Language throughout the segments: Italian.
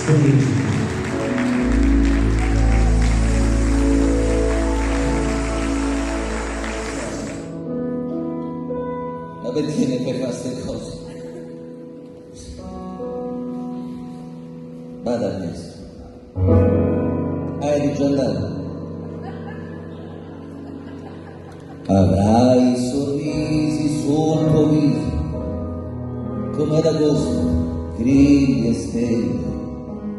Ma perché ne fai fare queste cose? Vada adesso. Eri già andato. Avrai sorrisi sul tuo viso, come d'agosto, grilli e stelle,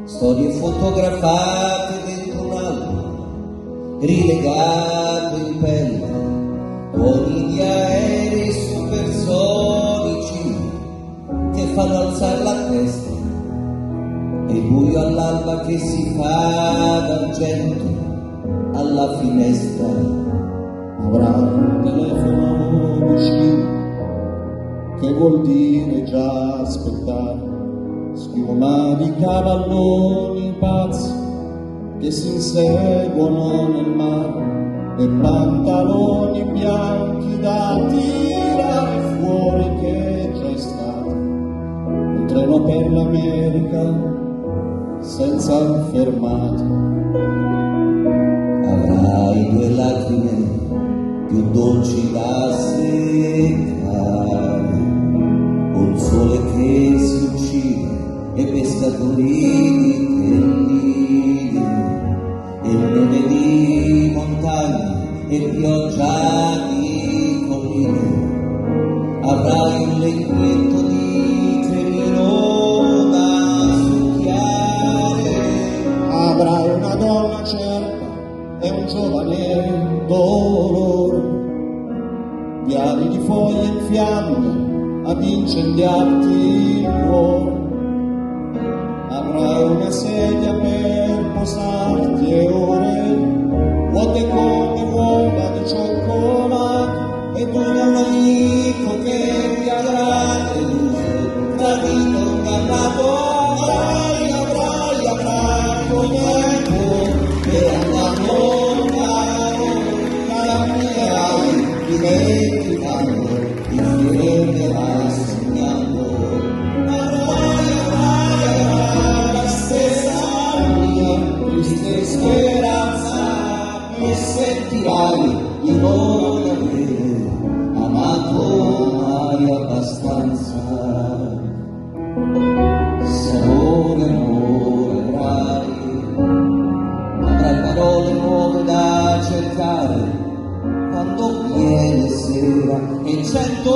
storie fotografate dentro un album, rilegato in pelle, tuoni di aerei supersonici che fanno alzare la testa, e il buio all'alba che si fa d'argento alla finestra. Avrà un telefono vicino, che vuol dire già aspettare, schiuma di cavalloni pazzi che si inseguono nel mare, e pantaloni bianchi da tirare fuori che già è stato un treno per l'America senza fermate. Avrai due lacrime più dolci da seccare, un sole che si uccide e pescatori di pelline, e neve di montagne e pioggia di colline. Avrai un legnetto di cremino da succhiare, Avrai una donna certa e un giovane dolore, viali di foglie in fiamme ad incendiarti il cuore. Avrai una sedia per posarti e ore vuote come uova di cioccolato, ed un amico che ti avrà deluso, tradito, ingannato. Avrai contento e andando lontano, camminerai dimenticando, ti fermerai sognando. Avrai la stessa mia triste speranza, e sentirai di non avere amato mai abbastanza. Se amore avrai parole nuove da cercare, quando viene sera e 100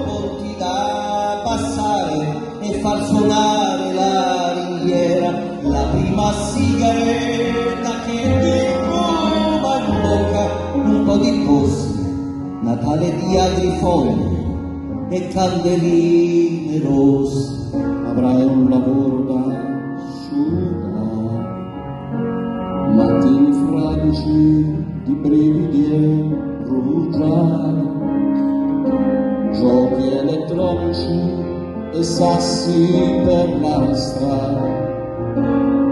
ponti da passare, e far suonare la ringhiera, la prima sigaretta che ti fuma in bocca, un po' di posti, Natale di agrifoglie e candeline rosse. avrai un lavoro da asciugare, mattini fradici di brividi e rugiadi, giochi elettronici e sassi per la strada.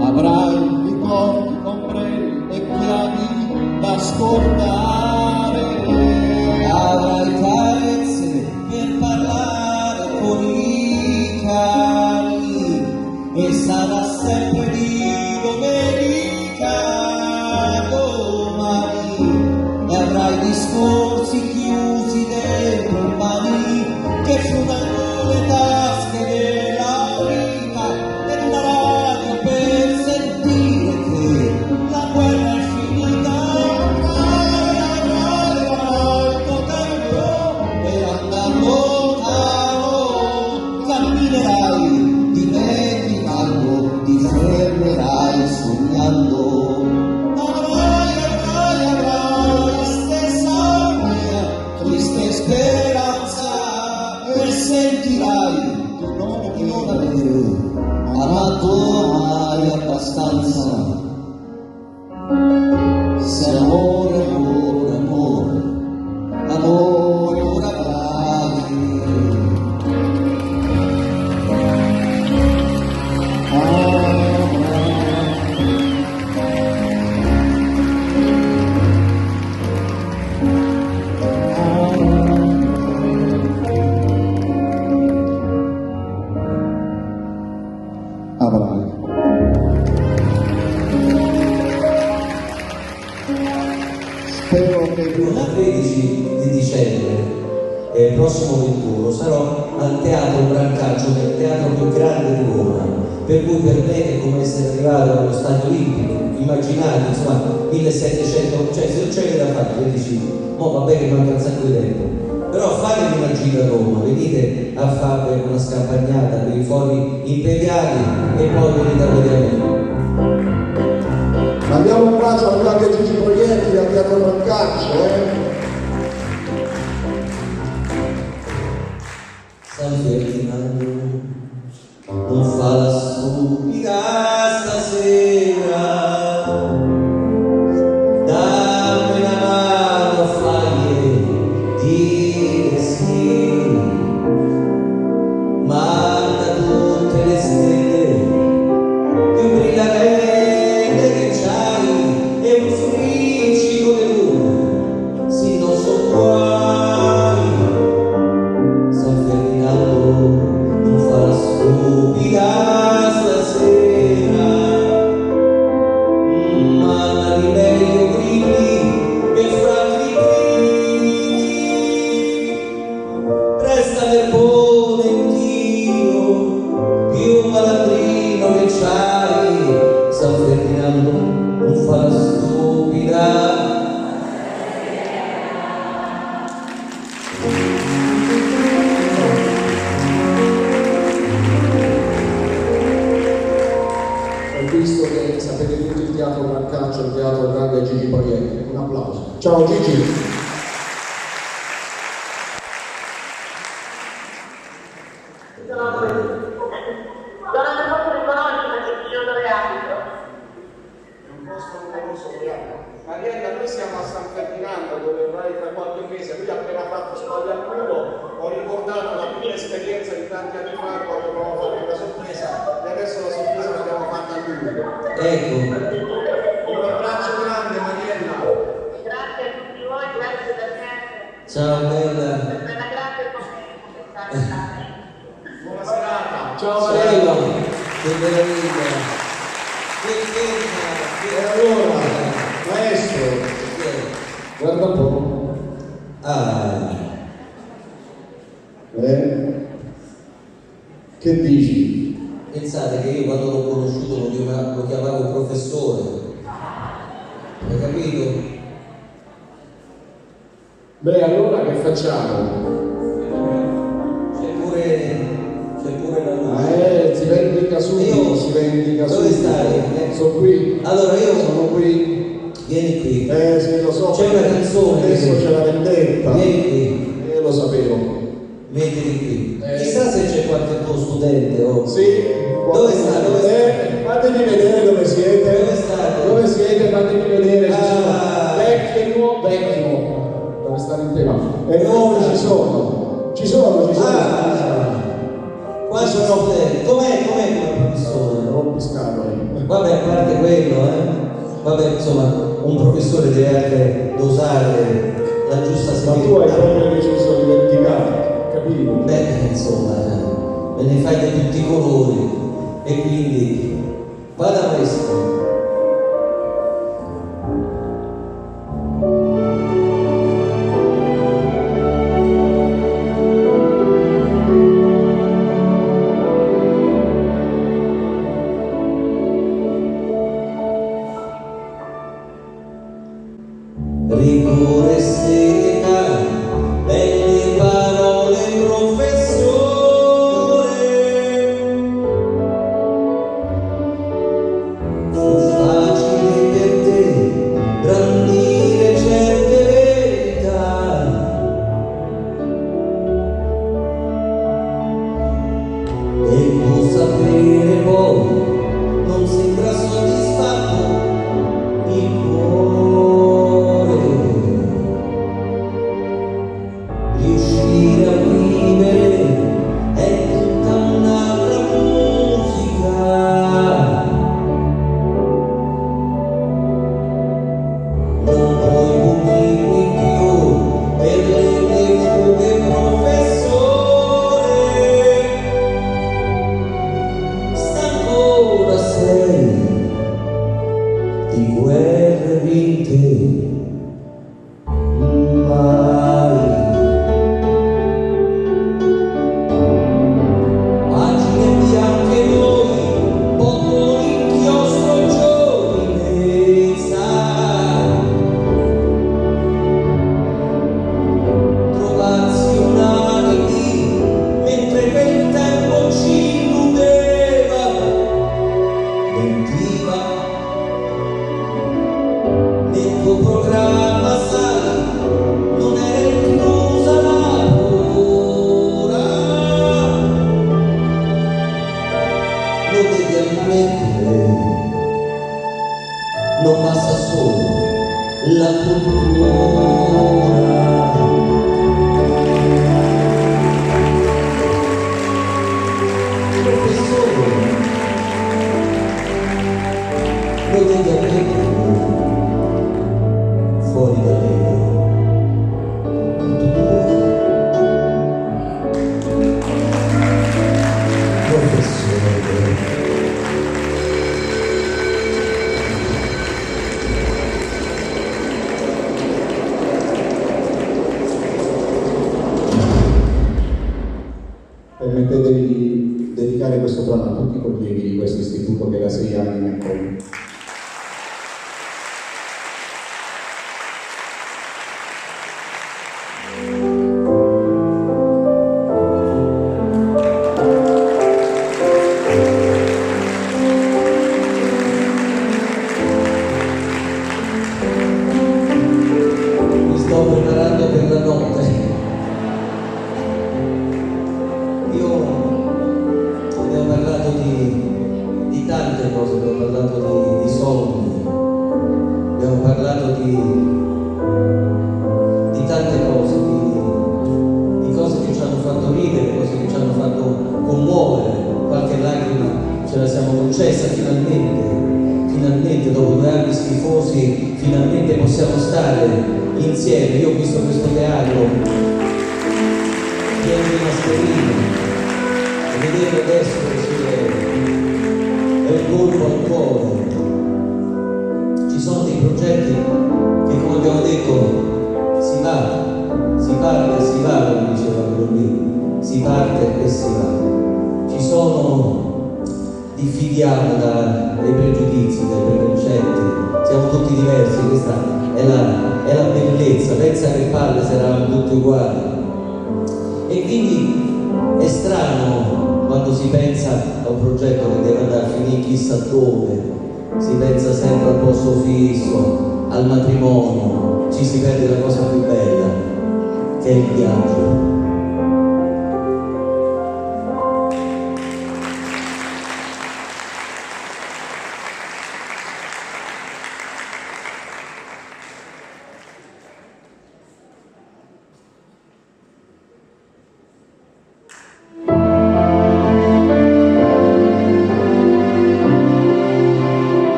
Avrai ricordi compreni e chiavi da scordare. Avrai carezze per parlare con i cani, e sarà sempre di domenica domani, e avrai discorsi chiusi dentro i mani che fumano le tasche della vita, ed una radio per sentire che la guerra è finita. Avrai tuo tempo per andare lontano, camminerai dimenticando, ti fermerai sognando. Avrai la stessa mia triste speranza, e sentirai di non avere amato mai abbastanza. Se amore, amore, amore, amore ora avrai. Avrai 21 e 13 di dicembre, il prossimo 21, sarò al Teatro Brancaccio, che è il teatro più grande di Roma, per cui per me è come essere arrivato allo Stadio Olimpico. Immaginate, insomma, 1700, cioè se non c'è da fare, io dici, mo vabbè che manca un sacco di tempo, però fatevi una gira a Roma, venite a fare una scampagnata per i fori imperiali e poi venite a vedere me. Mandiamo un bacio al grande Gigi Proietti al Teatro Brancaccio, San Ferdinando non fa la stupida stasera, dammi una mano a fargli dire sì, manda tutte le stelle più brillanti che c'hai e un friccico di luna, sì non so guai. San Ferdinando non fa la stupida stasera, manna di meglio grilli che fragli grilli, resta nel ponentino più malandrino che c'hai. San Ferdinando non fa la stupida. visto che sapete tutti il Teatro Brancaccio, il Teatro grande Gigi Proietti. Un applauso. Ciao Gigi. Mariella, noi siamo a San Ferdinando dove vai tra qualche mese, lui ha appena fatto Spaglia al culo, ho ricordato la mia esperienza di tanti anni fa quando abbiamo fatto una sorpresa e adesso la sorpresa l'abbiamo fatta a lui. Ecco. Un abbraccio grande Mariella. Grazie a tutti voi, grazie per me. Ciao bella. Per una grande commento. Buona serata. Ciao Ciao. Mariella. Che meraviglia. Che bella. E allora, maestro, guarda un po'. Ah. Che dici? Pensate che io quando l'ho conosciuto lo chiamavo professore, hai capito? Beh, allora che facciamo? C'è pure la luce. Si vendica subito, si vendica Dove subito. stai? Sono qui. Allora io Sono qui. Vieni qui. Sì, lo so. C'è una canzone. Adesso c'è la vendetta. Vieni qui. Lo sapevo. Mettiti qui. Chissà se c'è qualche tuo studente o. Sì. Dove sta? Dove sta? Fatemi vedere dove siete. Dove state? Dove siete? Fatemi vedere. Ci sono Ah. vecchi e nuovi. Vecchi nuovi. Dove stanno in tema? E nuovi ci sono. Ci sono. Ah. Qua sono studenti. Com'è come professore? Rompi scatole. Vabbè, a parte quello, Vabbè, insomma, un professore deve anche dosare la giusta Ma tu hai severità. proprio deciso di vendicare, capito? Beh, insomma, me ne fai di tutti i colori e quindi vada questo. Rigore e serietà, belle parole professore, fu facile per te brandire certe verità, e tu sapere poi non sembra soddisfatto il cuore, riuscire a vivere è tutta un'altra musica, non puoi punirmi più per le mie fughe, professore, stanco lettere non basta solo la cultura. Professore, lo devi avere fuori da lei, tutto tuo. Professore, permettetevi di dedicare questo brano a tutti i colleghi di questo istituto che da 6 anni mi accoglie. mi sto preparando per la notte. Io abbiamo parlato di tante cose, abbiamo parlato di sogni, abbiamo parlato di tante cose, di cose che ci hanno fatto ridere, cose che ci hanno fatto commuovere, qualche lacrima ce la siamo concessa finalmente dopo 2 anni schifosi, finalmente possiamo stare insieme. Io ho visto questo teatro pieno di mascherine e vederlo adesso così è un colpo al cuore. Ci sono dei progetti che, come abbiamo detto, si parte e si va, come diceva quello lì, si parte e si va. Ci sono, diffidiamo dai pregiudizi, dai preconcetti, siamo tutti diversi, questa è la bellezza, pensa che palle se eravamo tutti uguali. E quindi è strano quando si pensa a un progetto che deve andare a finire chissà dove, si pensa sempre al posto fisso, al matrimonio, ci si perde la cosa più bella, che è il viaggio.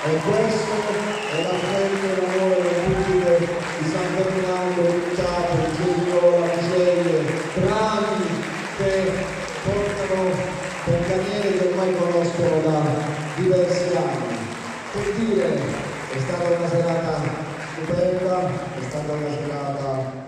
E questo è l'affetto e l'amore del pubblico di San Ferdinando, di Capo, di Giuliola, di Ceglie, bravi che portano per carriere che ormai conoscono da diversi anni. Che dire, è stata una serata stupenda, è stata una serata